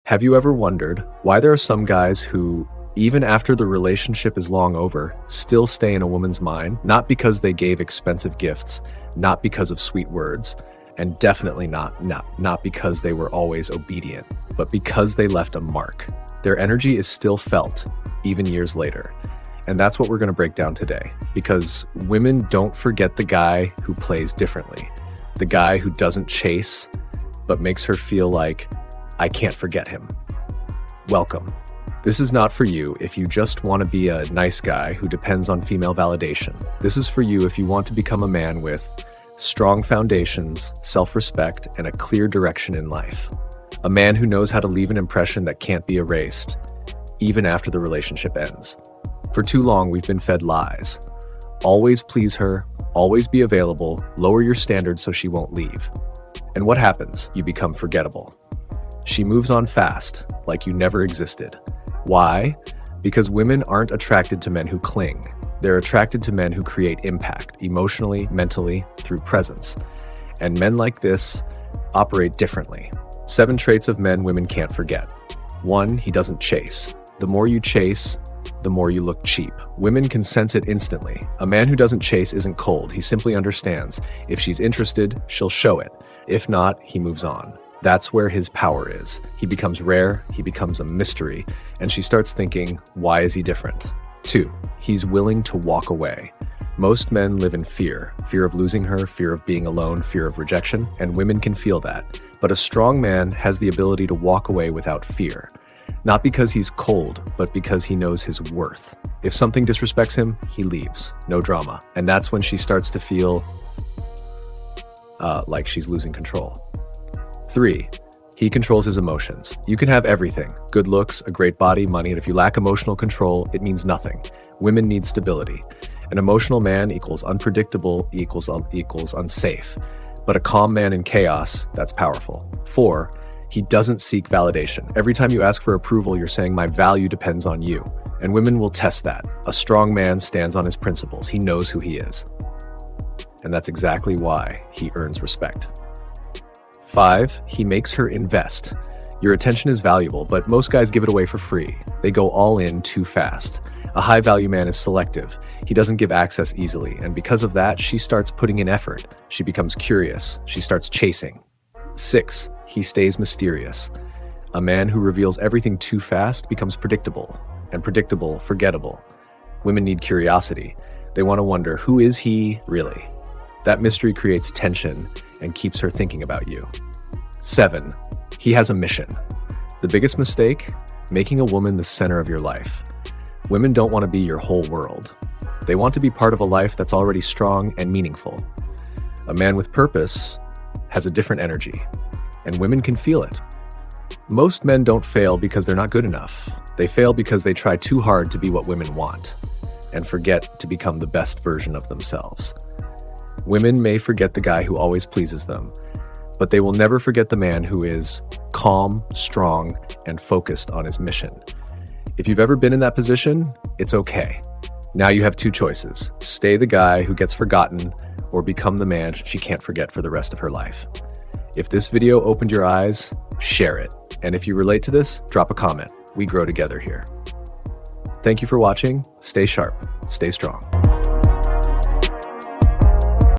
Have you ever wondered why there are some guys who, even after the relationship is long over, still stay in a woman's mind? Not because they gave expensive gifts, not because of sweet words, and definitely not because they were always obedient, but because they left a mark. Their energy is still felt, even years later. And that's what we're going to break down today, because women don't forget the guy who plays differently, the guy who doesn't chase, but makes her feel like, I can't forget him. Welcome. This is not for you if you just want to be a nice guy who depends on female validation. This is for you if you want to become a man with strong foundations, self-respect, and a clear direction in life. A man who knows how to leave an impression that can't be erased, even after the relationship ends. For too long, we've been fed lies. Always please her, always be available, lower your standards so she won't leave. And what happens? You become forgettable. She moves on fast, like you never existed. Why? Because women aren't attracted to men who cling. They're attracted to men who create impact, emotionally, mentally, through presence. And men like this operate differently. 7 traits of men women can't forget. 1, he doesn't chase. The more you chase, the more you look cheap. Women can sense it instantly. A man who doesn't chase isn't cold. He simply understands. If she's interested, she'll show it. If not, he moves on. That's where his power is. He becomes rare, he becomes a mystery, and she starts thinking, why is he different? 2, he's willing to walk away. Most men live in fear of losing her, fear of being alone, fear of rejection, and women can feel that. But a strong man has the ability to walk away without fear. Not because he's cold, but because he knows his worth. If something disrespects him, he leaves. No drama. And that's when she starts to feel like she's losing control. 3, he controls his emotions. You can have everything, good looks, a great body, money, and if you lack emotional control, it means nothing. Women need stability. An emotional man equals unpredictable, equals unsafe. But a calm man in chaos, that's powerful. 4, he doesn't seek validation. Every time you ask for approval, you're saying my value depends on you. And women will test that. A strong man stands on his principles. He knows who he is. And that's exactly why he earns respect. 5, he makes her invest. Your attention is valuable, but most guys give it away for free. They go all in too fast. A high-value man is selective. He doesn't give access easily, and because of that, she starts putting in effort. She becomes curious. She starts chasing. 6, he stays mysterious. A man who reveals everything too fast becomes predictable, and predictable, forgettable. Women need curiosity. They want to wonder, who is he really? That mystery creates tension and keeps her thinking about you. 7, he has a mission. The biggest mistake? Making a woman the center of your life. Women don't want to be your whole world. They want to be part of a life that's already strong and meaningful. A man with purpose has a different energy, and women can feel it. Most men don't fail because they're not good enough. They fail because they try too hard to be what women want, and forget to become the best version of themselves. Women may forget the guy who always pleases them, but they will never forget the man who is calm, strong, and focused on his mission. If you've ever been in that position, it's okay. Now you have 2 choices. Stay the guy who gets forgotten, or become the man she can't forget for the rest of her life. If this video opened your eyes, share it. And if you relate to this, drop a comment. We grow together here. Thank you for watching. Stay sharp. Stay strong.